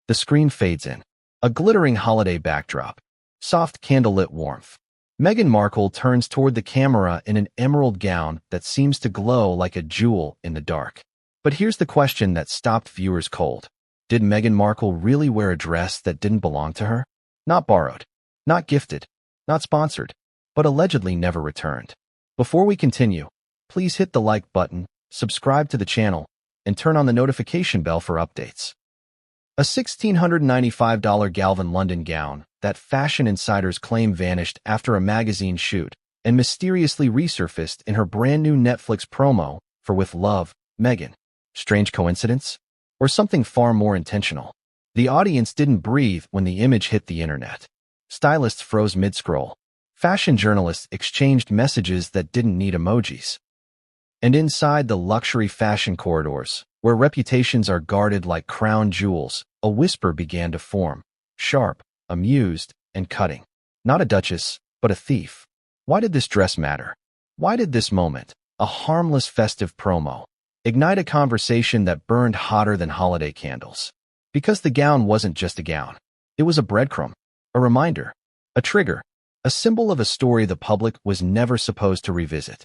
The screen fades in. A glittering holiday backdrop. Soft candlelit warmth. Meghan Markle turns toward the camera in an emerald gown that seems to glow like a jewel in the dark. But here's the question that stopped viewers cold. Did Meghan Markle really wear a dress that didn't belong to her? Not borrowed, not gifted, not sponsored, but allegedly never returned. Before we continue, please hit the like button, subscribe to the channel, and turn on the notification bell for updates. A $1,695 Galvin London gown that fashion insiders claim vanished after a magazine shoot and mysteriously resurfaced in her brand new Netflix promo for With Love, Meghan. Strange coincidence? Or something far more intentional? The audience didn't breathe when the image hit the internet. Stylists froze mid-scroll. Fashion journalists exchanged messages that didn't need emojis. And inside the luxury fashion corridors, where reputations are guarded like crown jewels, a whisper began to form. Sharp, amused, and cutting. Not a duchess, but a thief. Why did this dress matter? Why did this moment, a harmless festive promo, ignite a conversation that burned hotter than holiday candles? Because the gown wasn't just a gown. It was a breadcrumb, a reminder, a trigger, a symbol of a story the public was never supposed to revisit.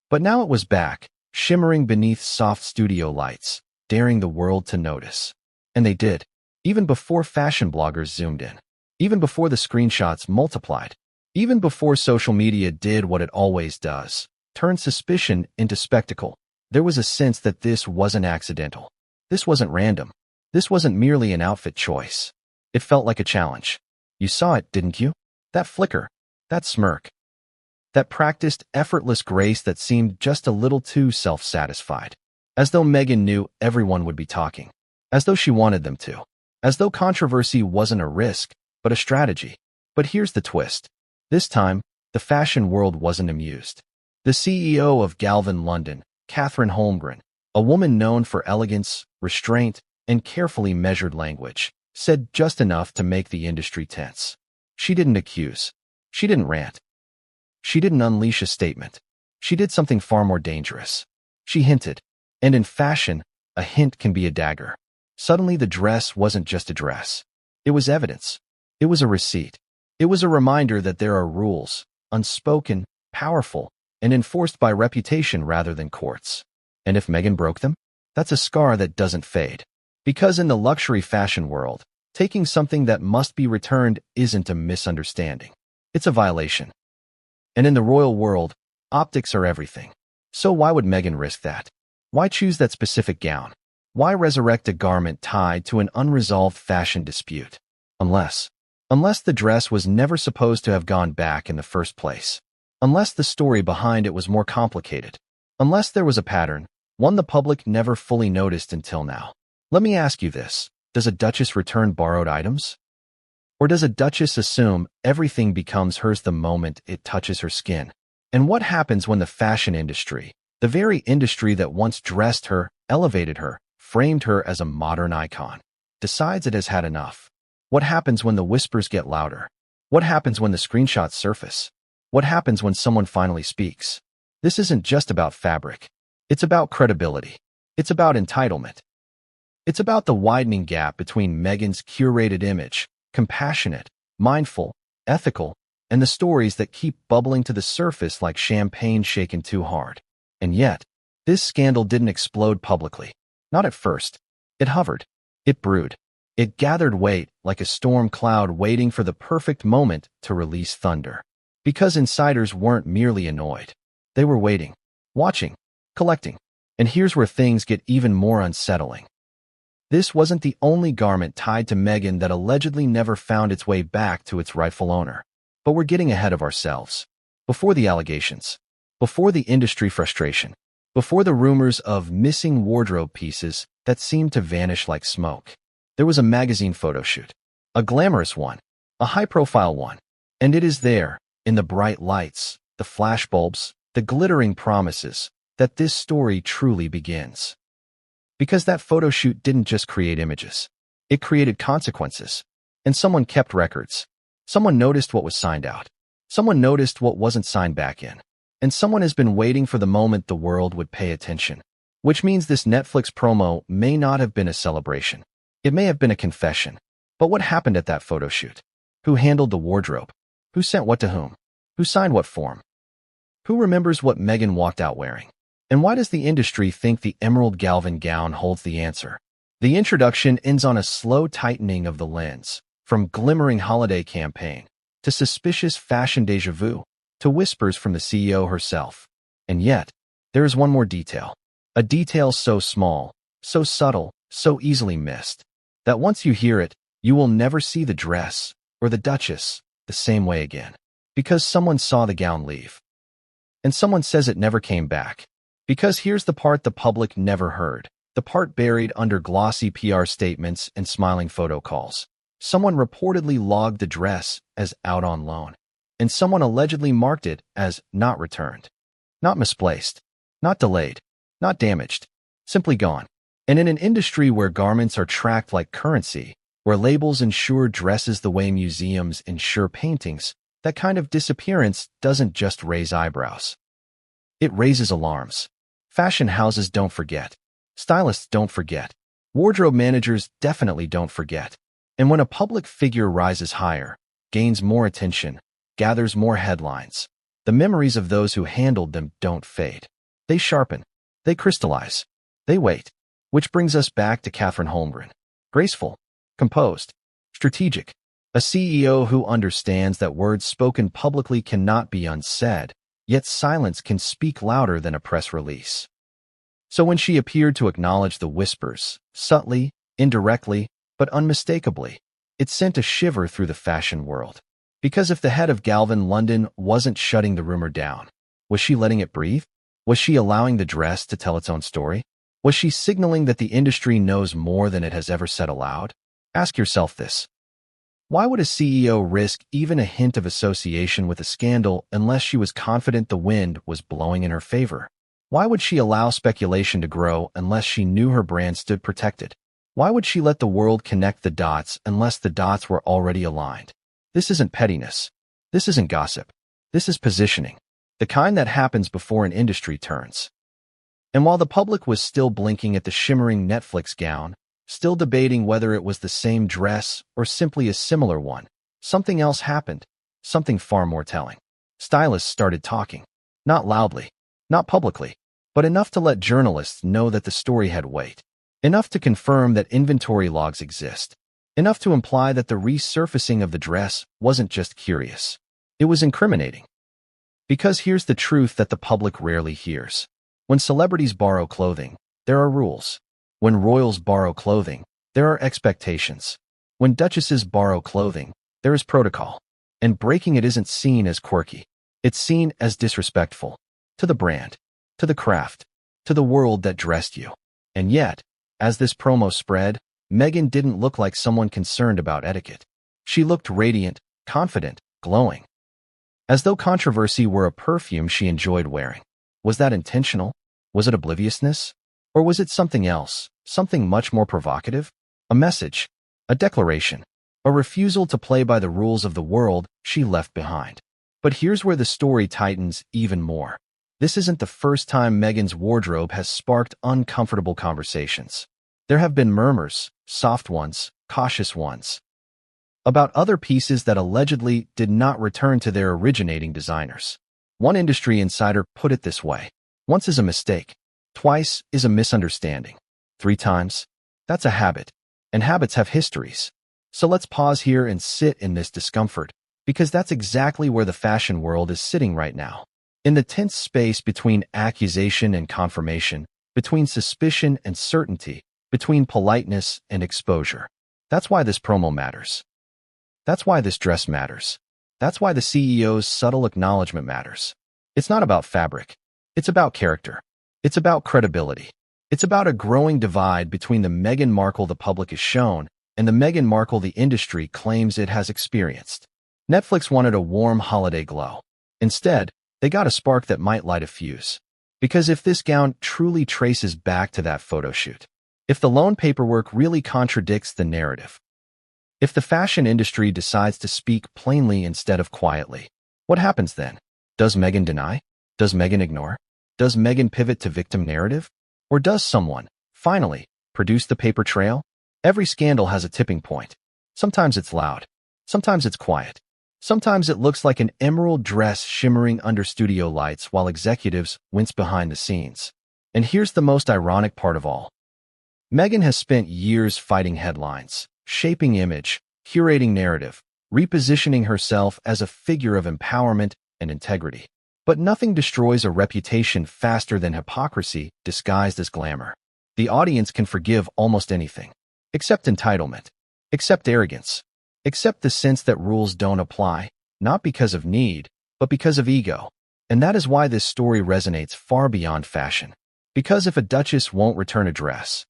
But now it was back, shimmering beneath soft studio lights, daring the world to notice. And they did, even before fashion bloggers zoomed in, even before the screenshots multiplied, even before social media did what it always does, turned suspicion into spectacle. There was a sense that this wasn't accidental. This wasn't random. This wasn't merely an outfit choice. It felt like a challenge. You saw it, didn't you? That flicker, that smirk, that practiced, effortless grace that seemed just a little too self-satisfied. As though Meghan knew everyone would be talking. As though she wanted them to. As though controversy wasn't a risk, but a strategy. But here's the twist. This time, the fashion world wasn't amused. The CEO of Galvin London, Katherine Holmgren, a woman known for elegance, restraint, and carefully measured language, said just enough to make the industry tense. She didn't accuse. She didn't rant. She didn't unleash a statement. She did something far more dangerous. She hinted. And in fashion, a hint can be a dagger. Suddenly the dress wasn't just a dress. It was evidence. It was a receipt. It was a reminder that there are rules, unspoken, powerful, and enforced by reputation rather than courts. And if Meghan broke them, that's a scar that doesn't fade. Because in the luxury fashion world, taking something that must be returned isn't a misunderstanding. It's a violation. And in the royal world, optics are everything. So why would Meghan risk that? Why choose that specific gown? Why resurrect a garment tied to an unresolved fashion dispute? Unless the dress was never supposed to have gone back in the first place. Unless the story behind it was more complicated. Unless there was a pattern, one the public never fully noticed until now. Let me ask you this. Does a duchess return borrowed items? Or does a duchess assume everything becomes hers the moment it touches her skin? And what happens when the fashion industry, the very industry that once dressed her, elevated her, framed her as a modern icon, decides it has had enough? What happens when the whispers get louder? What happens when the screenshots surface? What happens when someone finally speaks? This isn't just about fabric. It's about credibility. It's about entitlement. It's about the widening gap between Meghan's curated image, compassionate, mindful, ethical, and the stories that keep bubbling to the surface like champagne shaken too hard. And yet, this scandal didn't explode publicly. Not at first. It hovered. It brewed. It gathered weight like a storm cloud waiting for the perfect moment to release thunder. Because insiders weren't merely annoyed. They were waiting, watching, collecting. And here's where things get even more unsettling. This wasn't the only garment tied to Meghan that allegedly never found its way back to its rightful owner. But we're getting ahead of ourselves. Before the allegations, before the industry frustration, before the rumors of missing wardrobe pieces that seemed to vanish like smoke, there was a magazine photo shoot. A glamorous one, a high-profile one. And it is there, in the bright lights, the flashbulbs, the glittering promises, that this story truly begins. Because that photo shoot didn't just create images. It created consequences. And someone kept records. Someone noticed what was signed out. Someone noticed what wasn't signed back in. And someone has been waiting for the moment the world would pay attention. Which means this Netflix promo may not have been a celebration. It may have been a confession. But what happened at that photo shoot? Who handled the wardrobe? Who sent what to whom? Who signed what form? Who remembers what Meghan walked out wearing? And why does the industry think the emerald Galvin gown holds the answer? The introduction ends on a slow tightening of the lens, from glimmering holiday campaign, to suspicious fashion déjà vu, to whispers from the CEO herself. And yet, there is one more detail. A detail so small, so subtle, so easily missed, that once you hear it, you will never see the dress, or the Duchess, the same way again. Because someone saw the gown leave. And someone says it never came back. Because here's the part the public never heard. The part buried under glossy PR statements and smiling photo calls. Someone reportedly logged the dress as out on loan. And someone allegedly marked it as not returned. Not misplaced. Not delayed. Not damaged. Simply gone. And in an industry where garments are tracked like currency, where labels insure dresses the way museums insure paintings, that kind of disappearance doesn't just raise eyebrows. It raises alarms. Fashion houses don't forget. Stylists don't forget. Wardrobe managers definitely don't forget. And when a public figure rises higher, gains more attention, gathers more headlines, the memories of those who handled them don't fade. They sharpen. They crystallize. They wait. Which brings us back to Katherine Holmgren. Graceful. Composed. Strategic. A CEO who understands that words spoken publicly cannot be unsaid, yet silence can speak louder than a press release. So when she appeared to acknowledge the whispers, subtly, indirectly, but unmistakably, it sent a shiver through the fashion world. Because if the head of Galvin London wasn't shutting the rumor down, was she letting it breathe? Was she allowing the dress to tell its own story? Was she signaling that the industry knows more than it has ever said aloud? Ask yourself this. Why would a CEO risk even a hint of association with a scandal unless she was confident the wind was blowing in her favor? Why would she allow speculation to grow unless she knew her brand stood protected? Why would she let the world connect the dots unless the dots were already aligned? This isn't pettiness. This isn't gossip. This is positioning. The kind that happens before an industry turns. And while the public was still blinking at the shimmering Netflix gown, still debating whether it was the same dress or simply a similar one, something else happened, something far more telling. Stylists started talking. Not loudly, not publicly, but enough to let journalists know that the story had weight. Enough to confirm that inventory logs exist. Enough to imply that the resurfacing of the dress wasn't just curious. It was incriminating. Because here's the truth that the public rarely hears. When celebrities borrow clothing, there are rules. When royals borrow clothing, there are expectations. When duchesses borrow clothing, there is protocol. And breaking it isn't seen as quirky. It's seen as disrespectful. To the brand. To the craft. To the world that dressed you. And yet, as this promo spread, Meghan didn't look like someone concerned about etiquette. She looked radiant, confident, glowing. As though controversy were a perfume she enjoyed wearing. Was that intentional? Was it obliviousness? Or was it something else, something much more provocative? A message, a declaration, a refusal to play by the rules of the world she left behind. But here's where the story tightens even more. This isn't the first time Meghan's wardrobe has sparked uncomfortable conversations. There have been murmurs, soft ones, cautious ones, about other pieces that allegedly did not return to their originating designers. One industry insider put it this way. Once is a mistake. Twice is a misunderstanding. 3 times? That's a habit. And habits have histories. So let's pause here and sit in this discomfort, because that's exactly where the fashion world is sitting right now. In the tense space between accusation and confirmation, between suspicion and certainty, between politeness and exposure. That's why this promo matters. That's why this dress matters. That's why the CEO's subtle acknowledgement matters. It's not about fabric. It's about character. It's about credibility. It's about a growing divide between the Meghan Markle the public is shown and the Meghan Markle the industry claims it has experienced. Netflix wanted a warm holiday glow. Instead, they got a spark that might light a fuse. Because if this gown truly traces back to that photo shoot, if the loan paperwork really contradicts the narrative, if the fashion industry decides to speak plainly instead of quietly, what happens then? Does Meghan deny? Does Meghan ignore? Does Meghan pivot to victim narrative? Or does someone, finally, produce the paper trail? Every scandal has a tipping point. Sometimes it's loud. Sometimes it's quiet. Sometimes it looks like an emerald dress shimmering under studio lights while executives wince behind the scenes. And here's the most ironic part of all. Meghan has spent years fighting headlines, shaping image, curating narrative, repositioning herself as a figure of empowerment and integrity. But nothing destroys a reputation faster than hypocrisy disguised as glamour. The audience can forgive almost anything, except entitlement, except arrogance, except the sense that rules don't apply, not because of need, but because of ego. And that is why this story resonates far beyond fashion. Because if a duchess won't return a dress,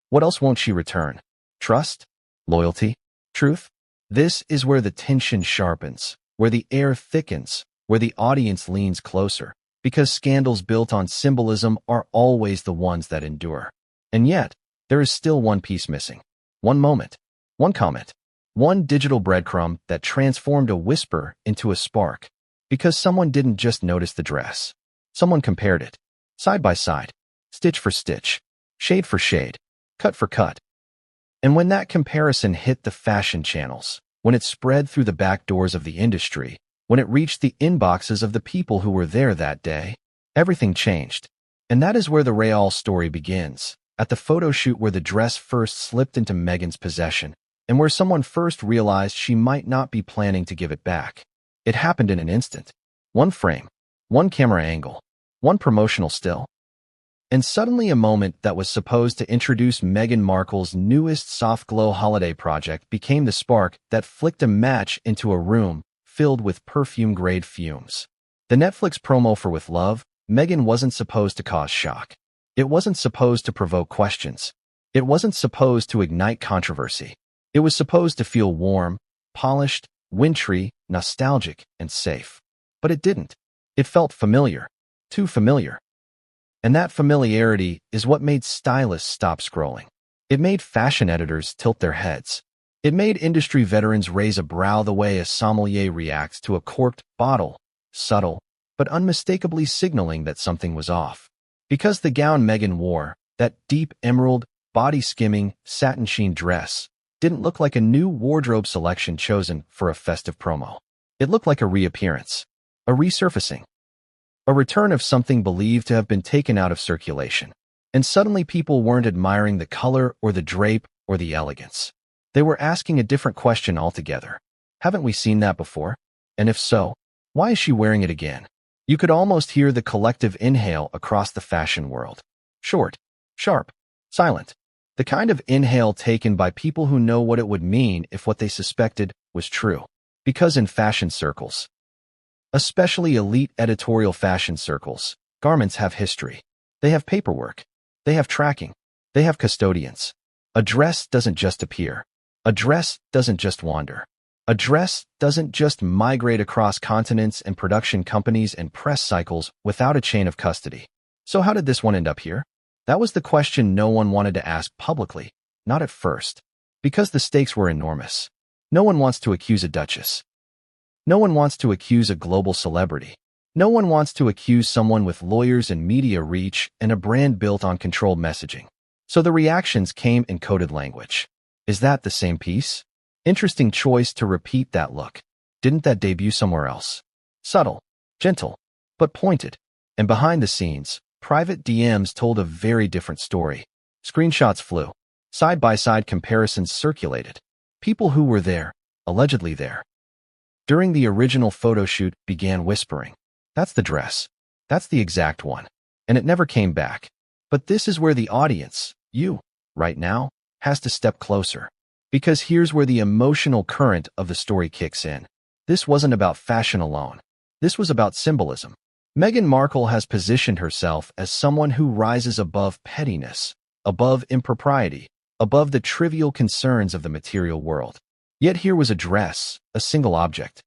what else won't she return? Trust? Loyalty? Truth? This is where the tension sharpens, where the air thickens, where the audience leans closer, because scandals built on symbolism are always the ones that endure. And yet, there is still one piece missing. One moment, one comment, one digital breadcrumb that transformed a whisper into a spark, because someone didn't just notice the dress. Someone compared it, side by side, stitch for stitch, shade for shade, cut for cut. And when that comparison hit the fashion channels, when it spread through the back doors of the industry, when it reached the inboxes of the people who were there that day, everything changed. And that is where the Real story begins, at the photo shoot where the dress first slipped into Meghan's possession, and where someone first realized she might not be planning to give it back. It happened in an instant. One frame, one camera angle, one promotional still. And suddenly a moment that was supposed to introduce Meghan Markle's newest soft glow holiday project became the spark that flicked a match into a room filled with perfume-grade fumes. The Netflix promo for With Love, Meghan wasn't supposed to cause shock. It wasn't supposed to provoke questions. It wasn't supposed to ignite controversy. It was supposed to feel warm, polished, wintry, nostalgic, and safe. But it didn't. It felt familiar. Too familiar. And that familiarity is what made stylists stop scrolling. It made fashion editors tilt their heads. It made industry veterans raise a brow the way a sommelier reacts to a corked bottle, subtle, but unmistakably signaling that something was off. Because the gown Meghan wore, that deep emerald, body-skimming, satin-sheen dress, didn't look like a new wardrobe selection chosen for a festive promo. It looked like a reappearance, a resurfacing, a return of something believed to have been taken out of circulation. And suddenly people weren't admiring the color or the drape or the elegance. They were asking a different question altogether. Haven't we seen that before? And if so, why is she wearing it again? You could almost hear the collective inhale across the fashion world. Short, sharp, silent. The kind of inhale taken by people who know what it would mean if what they suspected was true. Because in fashion circles, especially elite editorial fashion circles, garments have history. They have paperwork. They have tracking. They have custodians. A dress doesn't just appear. A dress doesn't just wander. A dress doesn't just migrate across continents and production companies and press cycles without a chain of custody. So how did this one end up here? That was the question no one wanted to ask publicly, not at first, because the stakes were enormous. No one wants to accuse a duchess. No one wants to accuse a global celebrity. No one wants to accuse someone with lawyers and media reach and a brand built on controlled messaging. So the reactions came in coded language. Is that the same piece? Interesting choice to repeat that look. Didn't that debut somewhere else? Subtle, gentle, but pointed. And behind the scenes, private DMs told a very different story. Screenshots flew. Side-by-side comparisons circulated. People who were there, allegedly there, during the original photo shoot began whispering. That's the dress. That's the exact one. And it never came back. But this is where the audience, you, right now, has to step closer. Because here's where the emotional current of the story kicks in. This wasn't about fashion alone. This was about symbolism. Meghan Markle has positioned herself as someone who rises above pettiness, above impropriety, above the trivial concerns of the material world. Yet here was a dress, a single object,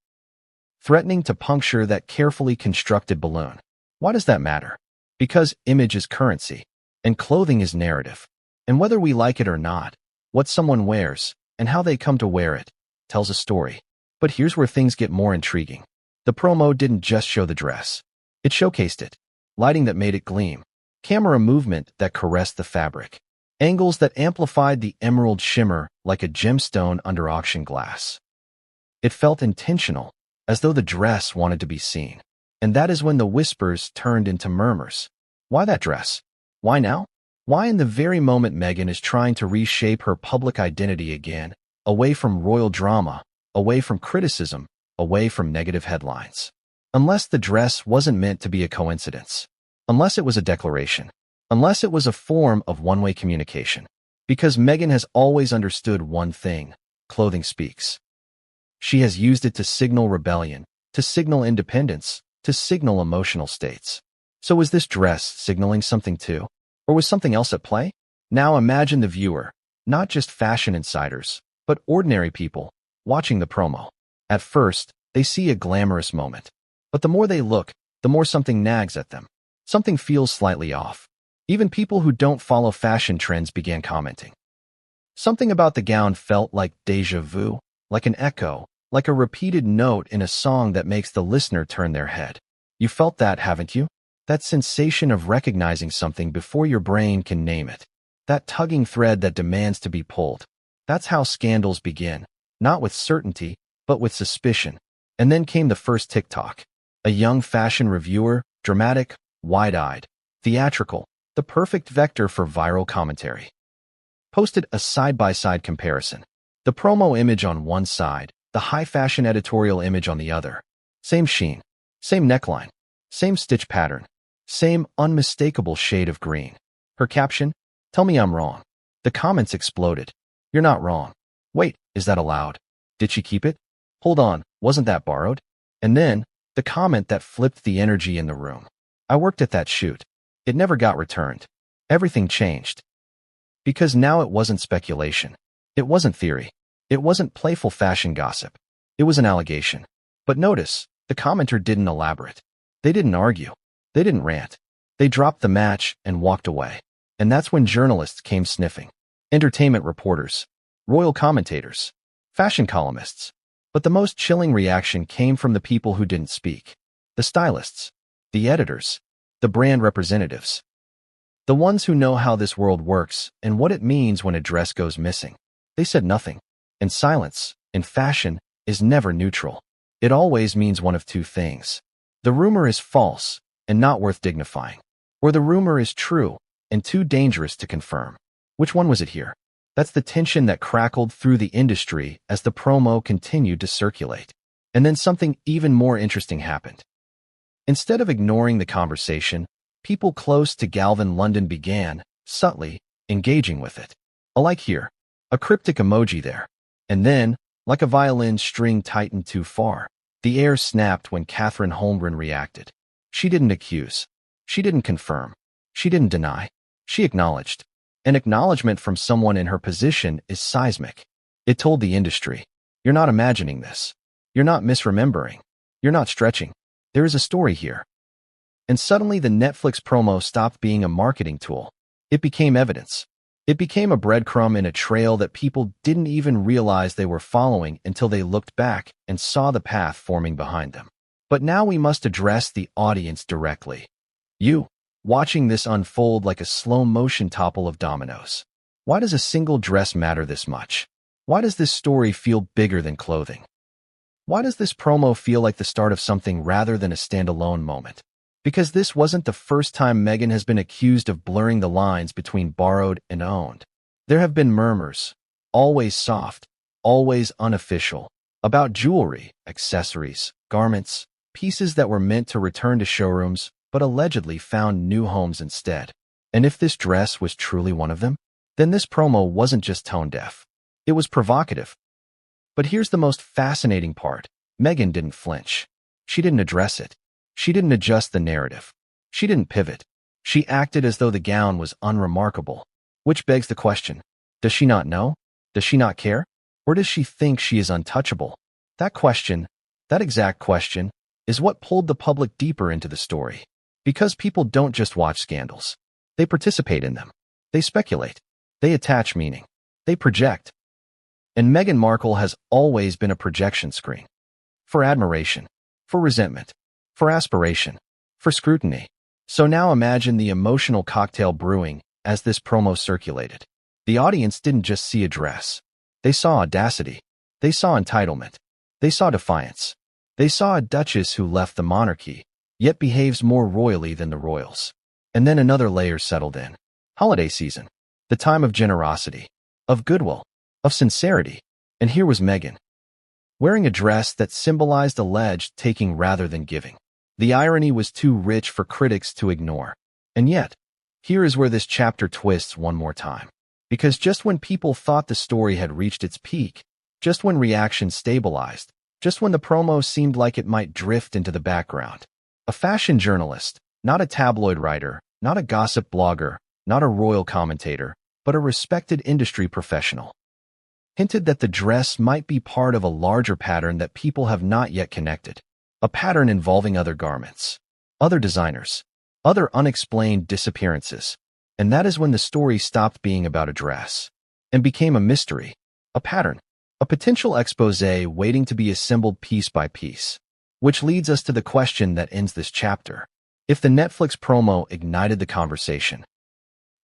threatening to puncture that carefully constructed balloon. Why does that matter? Because image is currency, and clothing is narrative. And whether we like it or not, what someone wears, and how they come to wear it, tells a story. But here's where things get more intriguing. The promo didn't just show the dress. It showcased it. Lighting that made it gleam. Camera movement that caressed the fabric. angles that amplified the emerald shimmer like a gemstone under auction glass. It felt intentional, as though the dress wanted to be seen. And that is when the whispers turned into murmurs. Why that dress? Why now? Why in the very moment Meghan is trying to reshape her public identity again, away from royal drama, away from criticism, away from negative headlines? Unless the dress wasn't meant to be a coincidence. Unless it was a declaration. Unless it was a form of one-way communication. Because Meghan has always understood one thing: clothing speaks. She has used it to signal rebellion, to signal independence, to signal emotional states. So was this dress signaling something too? Or was something else at play? Now imagine the viewer, not just fashion insiders, but ordinary people, watching the promo. At first, they see a glamorous moment. But the more they look, the more something nags at them. Something feels slightly off. Even people who don't follow fashion trends began commenting. Something about the gown felt like déjà vu, like an echo, like a repeated note in a song that makes the listener turn their head. You felt that, haven't you? That sensation of recognizing something before your brain can name it. That tugging thread that demands to be pulled. That's how scandals begin, not with certainty, but with suspicion. And then came the first TikTok. A young fashion reviewer, dramatic, wide-eyed, theatrical, the perfect vector for viral commentary. Posted a side-by-side comparison. The promo image on one side, the high-fashion editorial image on the other. Same sheen, same neckline, same stitch pattern, same unmistakable shade of green. Her caption, "Tell me I'm wrong." The comments exploded. "You're not wrong." "Wait, is that allowed?" "Did she keep it?" "Hold on, wasn't that borrowed?" And then, the comment that flipped the energy in the room. "I worked at that shoot. It never got returned." Everything changed. Because now it wasn't speculation. It wasn't theory. It wasn't playful fashion gossip. It was an allegation. But notice, the commenter didn't elaborate. They didn't argue. They didn't rant. They dropped the match and walked away. And that's when journalists came sniffing. Entertainment reporters, royal commentators, fashion columnists. But the most chilling reaction came from the people who didn't speak. The stylists, the editors, the brand representatives. The ones who know how this world works and what it means when a dress goes missing. They said nothing. And silence, in fashion, is never neutral. It always means one of two things. The rumor is false and not worth dignifying. Or the rumor is true and too dangerous to confirm. Which one was it here? That's the tension that crackled through the industry as the promo continued to circulate. And then something even more interesting happened. Instead of ignoring the conversation, people close to Galvin London began, subtly, engaging with it. A like here, a cryptic emoji there. And then, like a violin string tightened too far, the air snapped when Katherine Holmgren reacted. She didn't accuse. She didn't confirm. She didn't deny. She acknowledged. An acknowledgement from someone in her position is seismic. It told the industry, "You're not imagining this. You're not misremembering. You're not stretching. There is a story here." And suddenly the Netflix promo stopped being a marketing tool. It became evidence. It became a breadcrumb in a trail that people didn't even realize they were following until they looked back and saw the path forming behind them. But now we must address the audience directly. You, watching this unfold like a slow-motion topple of dominoes. Why does a single dress matter this much? Why does this story feel bigger than clothing? Why does this promo feel like the start of something rather than a standalone moment? Because this wasn't the first time Meghan has been accused of blurring the lines between borrowed and owned. There have been murmurs, always soft, always unofficial, about jewelry, accessories, garments, pieces that were meant to return to showrooms but allegedly found new homes instead. And if this dress was truly one of them, then this promo wasn't just tone-deaf. It was provocative. But here's the most fascinating part. Meghan didn't flinch. She didn't address it. She didn't adjust the narrative. She didn't pivot. She acted as though the gown was unremarkable. Which begs the question, does she not know? Does she not care? Or does she think she is untouchable? That question, that exact question, is what pulled the public deeper into the story. Because people don't just watch scandals. They participate in them. They speculate. They attach meaning. They project. And Meghan Markle has always been a projection screen. For admiration. For resentment. For aspiration. For scrutiny. So now imagine the emotional cocktail brewing as this promo circulated. The audience didn't just see a dress. They saw audacity. They saw entitlement. They saw defiance. They saw a duchess who left the monarchy, yet behaves more royally than the royals. And then another layer settled in. Holiday season. The time of generosity, of goodwill, of sincerity. And here was Meghan, wearing a dress that symbolized alleged taking rather than giving. The irony was too rich for critics to ignore. And yet, here is where this chapter twists one more time. Because just when people thought the story had reached its peak, just when reaction stabilized, just when the promo seemed like it might drift into the background, a fashion journalist, not a tabloid writer, not a gossip blogger, not a royal commentator, but a respected industry professional, hinted that the dress might be part of a larger pattern that people have not yet connected. A pattern involving other garments, other designers, other unexplained disappearances. And that is when the story stopped being about a dress and became a mystery, a pattern, a potential exposé waiting to be assembled piece by piece. Which leads us to the question that ends this chapter. If the Netflix promo ignited the conversation,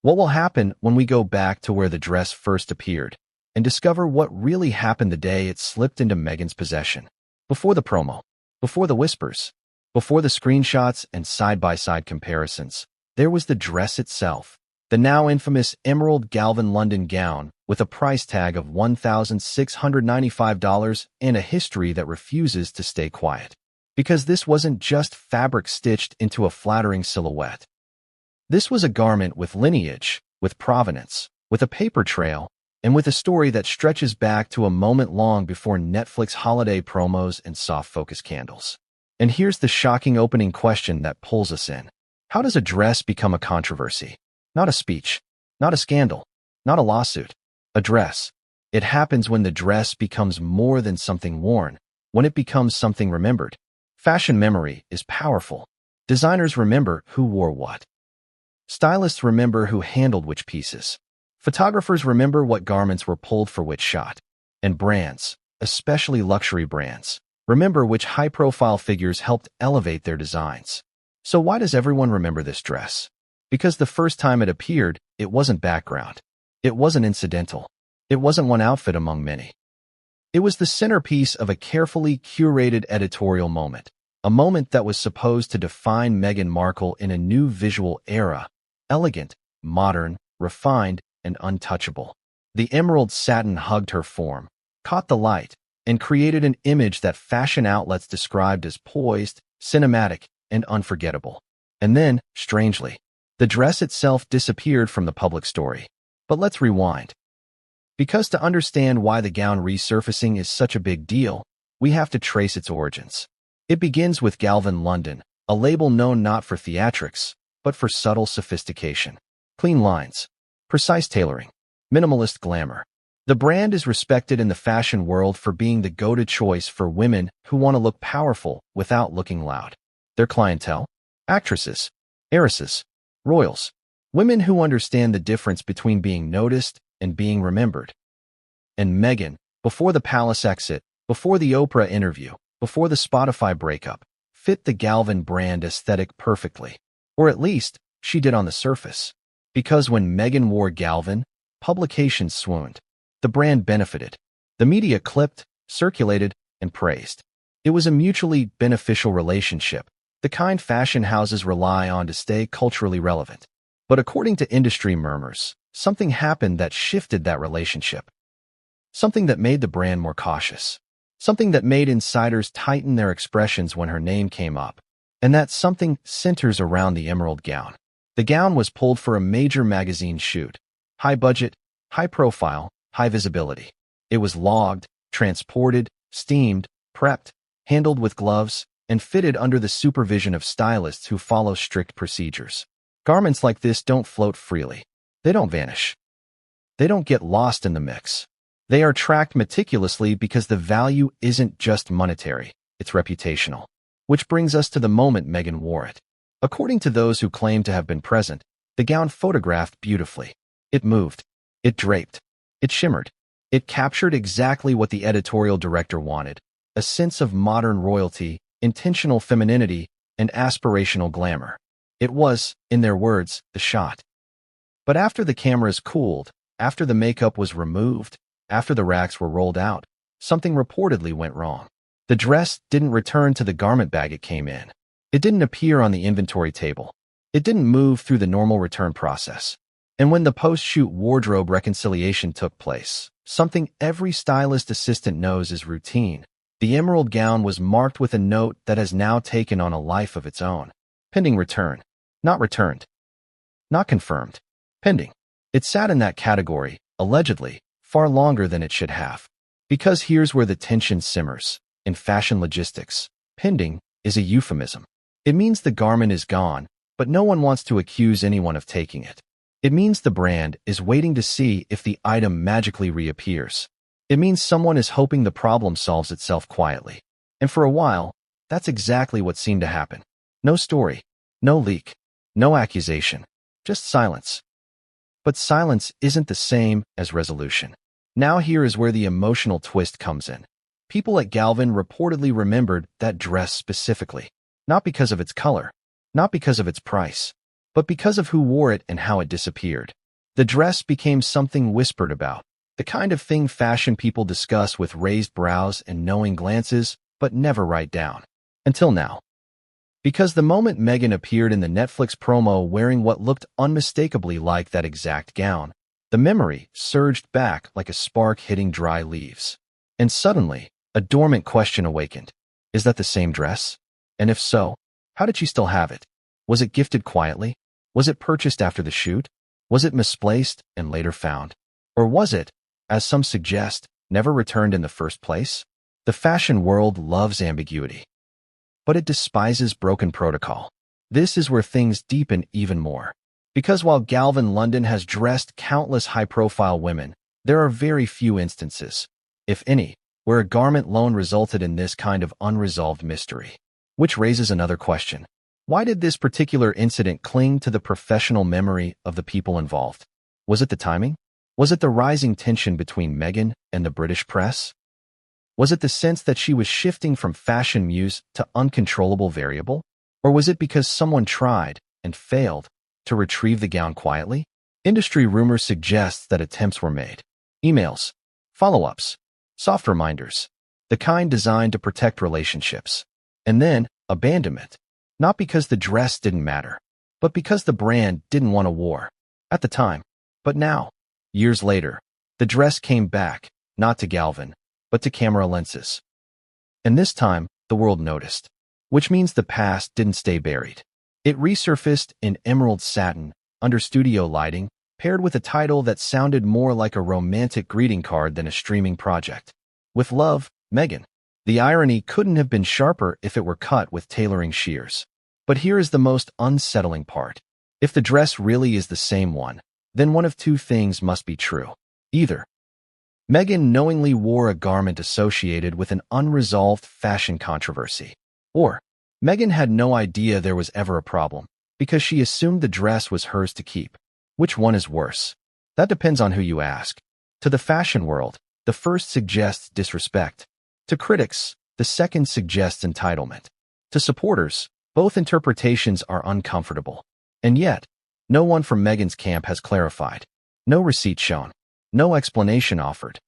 what will happen when we go back to where the dress first appeared and discover what really happened the day it slipped into Meghan's possession? Before the promo, before the whispers, before the screenshots and side-by-side comparisons, there was the dress itself, the now infamous emerald Galvin London gown with a price tag of $1,695 and a history that refuses to stay quiet. Because this wasn't just fabric stitched into a flattering silhouette. This was a garment with lineage, with provenance, with a paper trail, and with a story that stretches back to a moment long before Netflix holiday promos and soft focus candles. And here's the shocking opening question that pulls us in. How does a dress become a controversy? Not a speech, not a scandal, not a lawsuit. A dress. It happens when the dress becomes more than something worn, when it becomes something remembered. Fashion memory is powerful. Designers remember who wore what. Stylists remember who handled which pieces. Photographers remember what garments were pulled for which shot. And brands, especially luxury brands, remember which high-profile figures helped elevate their designs. So why does everyone remember this dress? Because the first time it appeared, it wasn't background. It wasn't incidental. It wasn't one outfit among many. It was the centerpiece of a carefully curated editorial moment, a moment that was supposed to define Meghan Markle in a new visual era, elegant, modern, refined, and untouchable. The emerald satin hugged her form, caught the light, and created an image that fashion outlets described as poised, cinematic, and unforgettable. And then, strangely, the dress itself disappeared from the public story. But let's rewind. Because to understand why the gown resurfacing is such a big deal, we have to trace its origins. It begins with Galvin London, a label known not for theatrics, but for subtle sophistication. Clean lines, precise tailoring, minimalist glamour. The brand is respected in the fashion world for being the go-to choice for women who want to look powerful without looking loud. Their clientele? Actresses, heiresses, royals, women who understand the difference between being noticed and being remembered. And Meghan, before the palace exit, before the Oprah interview, before the Spotify breakup, fit the Galvin brand aesthetic perfectly. Or at least, she did on the surface. Because when Meghan wore Galvin, publications swooned. The brand benefited. The media clipped, circulated, and praised. It was a mutually beneficial relationship, the kind fashion houses rely on to stay culturally relevant. But according to industry murmurs, something happened that shifted that relationship. Something that made the brand more cautious. Something that made insiders tighten their expressions when her name came up. And that something centers around the emerald gown. The gown was pulled for a major magazine shoot. High budget, high profile, high visibility. It was logged, transported, steamed, prepped, handled with gloves, and fitted under the supervision of stylists who follow strict procedures. Garments like this don't float freely. They don't vanish. They don't get lost in the mix. They are tracked meticulously because the value isn't just monetary, it's reputational. Which brings us to the moment Meghan wore it. According to those who claim to have been present, the gown photographed beautifully. It moved. It draped. It shimmered. It captured exactly what the editorial director wanted, a sense of modern royalty, intentional femininity, and aspirational glamour. It was, in their words, the shot. But after the cameras cooled, after the makeup was removed, after the racks were rolled out, something reportedly went wrong. The dress didn't return to the garment bag it came in. It didn't appear on the inventory table. It didn't move through the normal return process. And when the post-shoot wardrobe reconciliation took place, something every stylist assistant knows is routine. The emerald gown was marked with a note that has now taken on a life of its own. Pending return. Not returned. Not confirmed. Pending. It sat in that category, allegedly, far longer than it should have. Because here's where the tension simmers. In fashion logistics, pending is a euphemism. It means the garment is gone, but no one wants to accuse anyone of taking it. It means the brand is waiting to see if the item magically reappears. It means someone is hoping the problem solves itself quietly. And for a while, that's exactly what seemed to happen. No story, no leak, no accusation, just silence. But silence isn't the same as resolution. Now here is where the emotional twist comes in. People at Galvin reportedly remembered that dress specifically, not because of its color, not because of its price, but because of who wore it and how it disappeared. The dress became something whispered about, the kind of thing fashion people discuss with raised brows and knowing glances, but never write down. Until now. Because the moment Meghan appeared in the Netflix promo wearing what looked unmistakably like that exact gown, the memory surged back like a spark hitting dry leaves. And suddenly, a dormant question awakened. Is that the same dress? And if so, how did she still have it? Was it gifted quietly? Was it purchased after the shoot? Was it misplaced and later found? Or was it, as some suggest, never returned in the first place? The fashion world loves ambiguity, but it despises broken protocol. This is where things deepen even more. Because while Galvin London has dressed countless high-profile women, there are very few instances, if any, where a garment loan resulted in this kind of unresolved mystery. Which raises another question. Why did this particular incident cling to the professional memory of the people involved? Was it the timing? Was it the rising tension between Meghan and the British press? Was it the sense that she was shifting from fashion muse to uncontrollable variable? Or was it because someone tried, and failed, to retrieve the gown quietly? Industry rumors suggest that attempts were made. Emails, follow-ups, soft reminders, the kind designed to protect relationships. And then, abandonment. Not because the dress didn't matter, but because the brand didn't want a war. At the time. But now, years later, the dress came back, not to Galvin, but to camera lenses. And this time, the world noticed. Which means the past didn't stay buried. It resurfaced in emerald satin, under studio lighting, paired with a title that sounded more like a romantic greeting card than a streaming project. With love, Meghan. The irony couldn't have been sharper if it were cut with tailoring shears. But here is the most unsettling part. If the dress really is the same one, then one of two things must be true. Either Meghan knowingly wore a garment associated with an unresolved fashion controversy, or Meghan had no idea there was ever a problem, because she assumed the dress was hers to keep. Which one is worse? That depends on who you ask. To the fashion world, the first suggests disrespect. To critics, the second suggests entitlement. To supporters, both interpretations are uncomfortable. And yet, no one from Meghan's camp has clarified. No receipt shown. No explanation offered.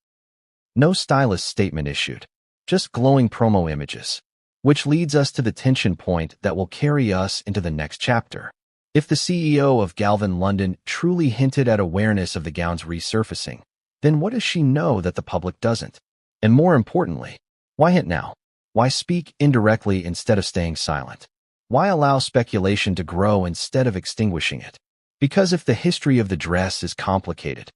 No stylist statement issued. Just glowing promo images. Which leads us to the tension point that will carry us into the next chapter. If the CEO of Galvin London truly hinted at awareness of the gown's resurfacing, then what does she know that the public doesn't? And more importantly, why hint now? Why speak indirectly instead of staying silent? Why allow speculation to grow instead of extinguishing it? Because if the history of the dress is complicated,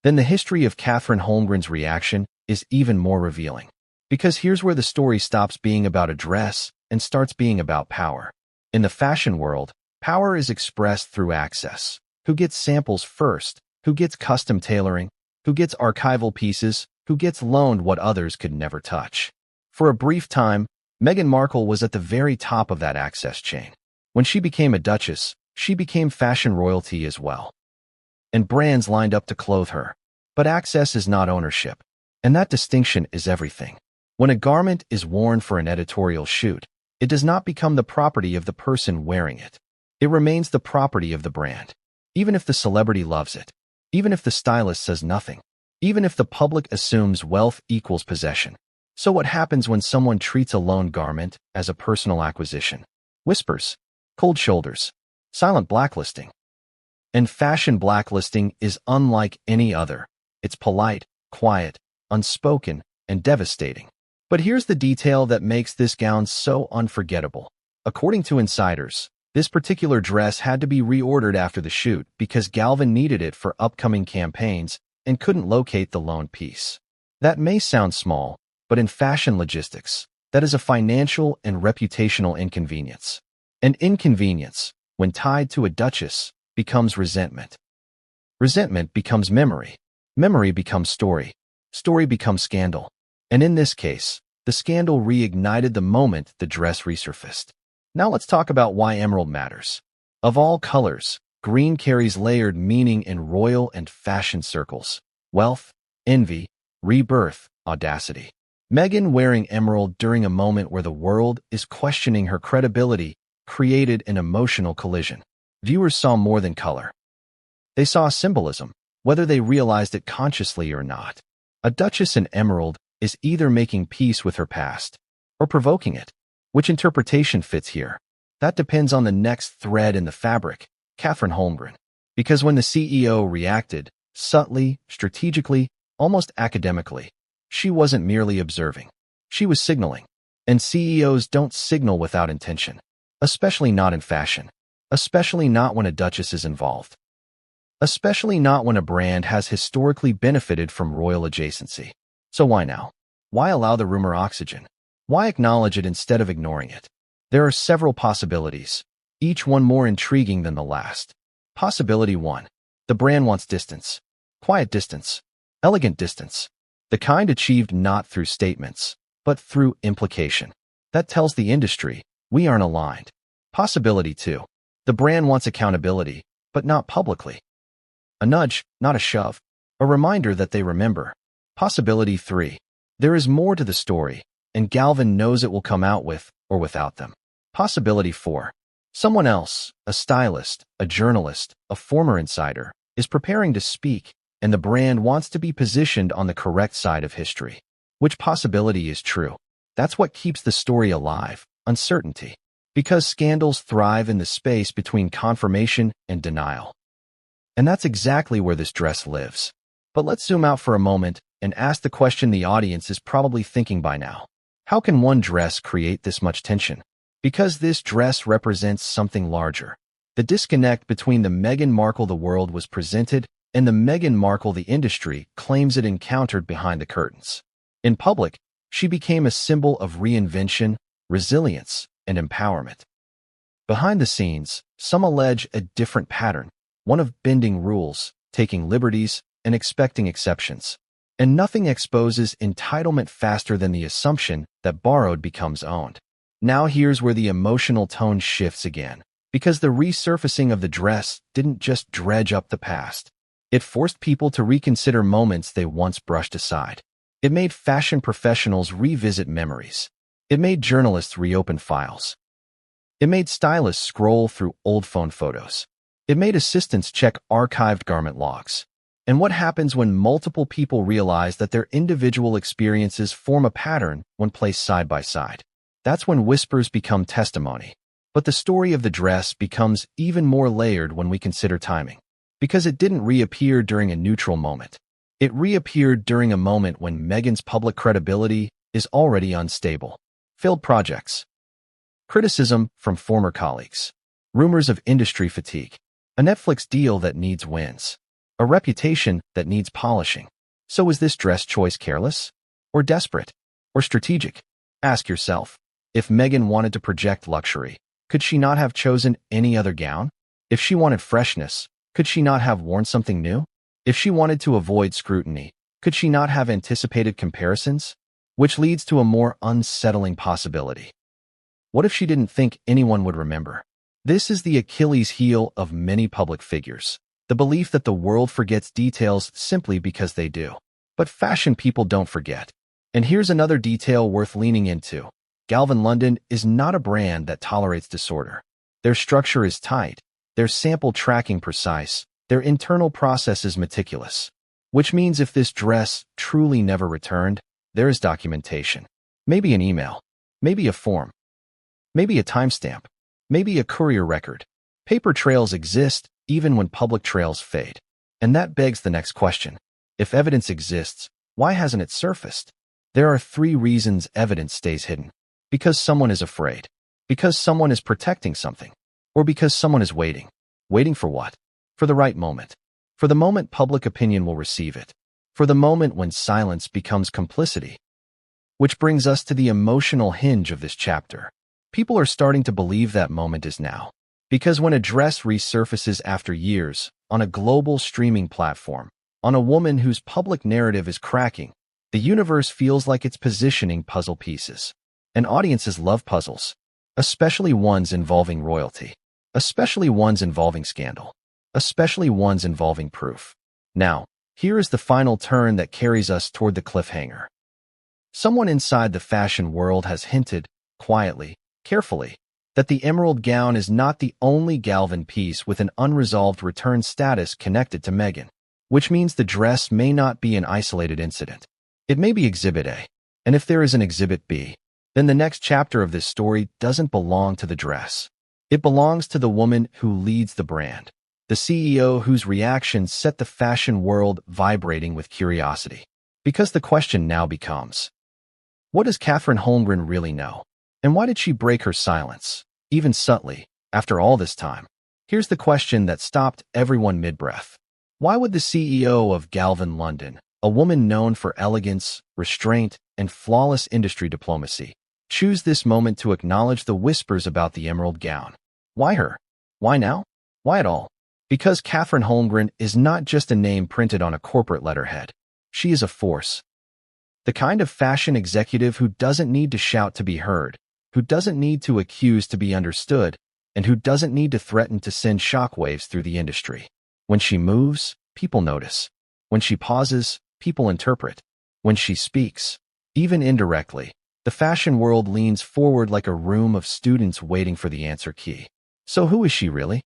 then the history of Katherine Holmgren's reaction is even more revealing. Because here's where the story stops being about a dress and starts being about power. In the fashion world, power is expressed through access. Who gets samples first? Who gets custom tailoring? Who gets archival pieces? Who gets loaned what others could never touch? For a brief time, Meghan Markle was at the very top of that access chain. When she became a duchess, she became fashion royalty as well. And brands lined up to clothe her. But access is not ownership. And that distinction is everything. When a garment is worn for an editorial shoot, it does not become the property of the person wearing it. It remains the property of the brand. Even if the celebrity loves it. even if the stylist says nothing, even if the public assumes wealth equals possession. So what happens when someone treats a loan garment as a personal acquisition? Whispers, cold shoulders, silent blacklisting. And fashion blacklisting is unlike any other. It's polite, quiet, unspoken, and devastating. But here's the detail that makes this gown so unforgettable. According to insiders, this particular dress had to be reordered after the shoot because Galvin needed it for upcoming campaigns and couldn't locate the loaned piece. That may sound small, but in fashion logistics, that is a financial and reputational inconvenience. An inconvenience, when tied to a duchess, becomes resentment. Resentment becomes memory. Memory becomes story. Story becomes scandal. And in this case, the scandal reignited the moment the dress resurfaced. Now let's talk about why emerald matters. Of all colors, green carries layered meaning in royal and fashion circles. Wealth, envy, rebirth, audacity. Meghan wearing emerald during a moment where the world is questioning her credibility created an emotional collision. Viewers saw more than color. They saw symbolism, whether they realized it consciously or not. A duchess in emerald is either making peace with her past or provoking it. Which interpretation fits here? That depends on the next thread in the fabric, Katherine Holmgren. Because when the CEO reacted, subtly, strategically, almost academically, she wasn't merely observing. She was signaling. And CEOs don't signal without intention. Especially not in fashion. Especially not when a duchess is involved. Especially not when a brand has historically benefited from royal adjacency. So why now? Why allow the rumor oxygen? Why acknowledge it instead of ignoring it? There are several possibilities, each one more intriguing than the last. Possibility 1. The brand wants distance. Quiet distance. Elegant distance. The kind achieved not through statements, but through implication. That tells the industry, we aren't aligned. Possibility 2. The brand wants accountability, but not publicly. A nudge, not a shove. A reminder that they remember. Possibility 3. There is more to the story, and Galvin knows it will come out with or without them. Possibility 4. Someone else, a stylist, a journalist, a former insider, is preparing to speak, and the brand wants to be positioned on the correct side of history. Which possibility is true? That's what keeps the story alive, uncertainty. Because scandals thrive in the space between confirmation and denial. And that's exactly where this dress lives. But let's zoom out for a moment and ask the question the audience is probably thinking by now. How can one dress create this much tension? Because this dress represents something larger. The disconnect between the Meghan Markle the world was presented and the Meghan Markle the industry claims it encountered behind the curtains. In public, she became a symbol of reinvention, resilience, and empowerment. Behind the scenes, some allege a different pattern, one of bending rules, taking liberties, and expecting exceptions. And nothing exposes entitlement faster than the assumption that borrowed becomes owned. Now here's where the emotional tone shifts again, because the resurfacing of the dress didn't just dredge up the past. It forced people to reconsider moments they once brushed aside. It made fashion professionals revisit memories. It made journalists reopen files. It made stylists scroll through old phone photos. It made assistants check archived garment logs. And what happens when multiple people realize that their individual experiences form a pattern when placed side by side? That's when whispers become testimony. But the story of the dress becomes even more layered when we consider timing. Because it didn't reappear during a neutral moment. It reappeared during a moment when Meghan's public credibility is already unstable. Failed projects. Criticism from former colleagues. Rumors of industry fatigue. A Netflix deal that needs wins. A reputation that needs polishing. So is this dress choice careless? Or desperate? Or strategic? Ask yourself, if Meghan wanted to project luxury, could she not have chosen any other gown? If she wanted freshness, could she not have worn something new? If she wanted to avoid scrutiny, could she not have anticipated comparisons? Which leads to a more unsettling possibility. What if she didn't think anyone would remember? This is the Achilles heel of many public figures. The belief that the world forgets details simply because they do. But fashion people don't forget. And here's another detail worth leaning into. Galvin London is not a brand that tolerates disorder. Their structure is tight, their sample tracking precise, Their internal process is meticulous, which means if this dress truly never returned, there is documentation. Maybe an email, maybe a form, maybe a timestamp, maybe a courier record. Paper trails exist even when public trails fade. And that begs the next question. If evidence exists, why hasn't it surfaced? There are 3 reasons evidence stays hidden. Because someone is afraid, because someone is protecting something, or because someone is waiting. Waiting for what? For the right moment. For the moment public opinion will receive it. For the moment when silence becomes complicity. Which brings us to the emotional hinge of this chapter. People are starting to believe that moment is now. Because when a dress resurfaces after years, on a global streaming platform, on a woman whose public narrative is cracking, the universe feels like it's positioning puzzle pieces. And audiences love puzzles, especially ones involving royalty, especially ones involving scandal, especially ones involving proof. Now, here is the final turn that carries us toward the cliffhanger. Someone inside the fashion world has hinted, quietly, carefully, that the emerald gown is not the only Galvin piece with an unresolved return status connected to Meghan, which means the dress may not be an isolated incident. It may be Exhibit A, and if there is an Exhibit B, then the next chapter of this story doesn't belong to the dress. It belongs to the woman who leads the brand, the CEO whose reactions set the fashion world vibrating with curiosity. Because the question now becomes, what does Katherine Holmgren really know? And why did she break her silence, even subtly, after all this time? Here's the question that stopped everyone mid-breath. Why would the CEO of Galvin London, a woman known for elegance, restraint, and flawless industry diplomacy, choose this moment to acknowledge the whispers about the emerald gown? Why her? Why now? Why at all? Because Katherine Holmgren is not just a name printed on a corporate letterhead. She is a force. The kind of fashion executive who doesn't need to shout to be heard, who doesn't need to accuse to be understood, and who doesn't need to threaten to send shockwaves through the industry. When she moves, people notice. When she pauses, people interpret. When she speaks, even indirectly, the fashion world leans forward like a room of students waiting for the answer key. So who is she really?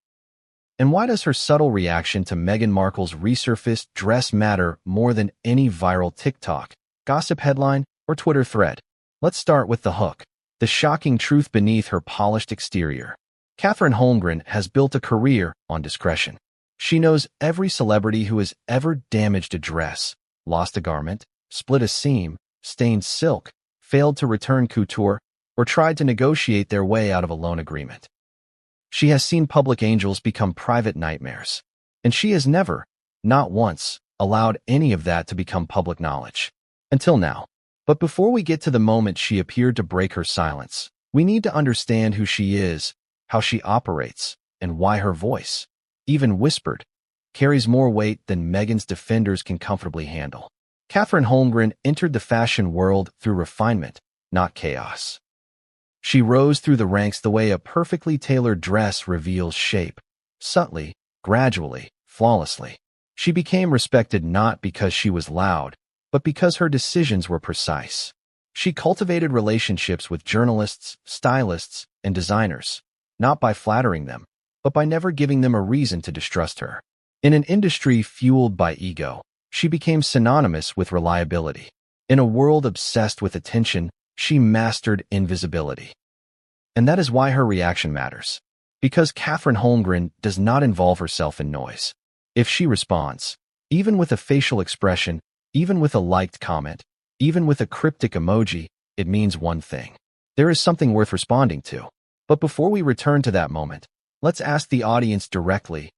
And why does her subtle reaction to Meghan Markle's resurfaced dress matter more than any viral TikTok, gossip headline, or Twitter thread? Let's start with the hook, the shocking truth beneath her polished exterior. Katherine Holmgren has built a career on discretion. She knows every celebrity who has ever damaged a dress, lost a garment, split a seam, stained silk, failed to return couture, or tried to negotiate their way out of a loan agreement. She has seen public angels become private nightmares, and she has never, not once, allowed any of that to become public knowledge. Until now. But before we get to the moment she appeared to break her silence, we need to understand who she is, how she operates, and why her voice, even whispered, carries more weight than Meghan's defenders can comfortably handle. Katherine Holmgren entered the fashion world through refinement, not chaos. She rose through the ranks the way a perfectly tailored dress reveals shape, subtly, gradually, flawlessly. She became respected not because she was loud, but because her decisions were precise. She cultivated relationships with journalists, stylists, and designers, not by flattering them, but by never giving them a reason to distrust her. In an industry fueled by ego, she became synonymous with reliability. In a world obsessed with attention, she mastered invisibility. And that is why her reaction matters. Because Katherine Holmgren does not involve herself in noise. If she responds, even with a facial expression, even with a liked comment, even with a cryptic emoji, it means one thing. There is something worth responding to. But before we return to that moment, let's ask the audience directly.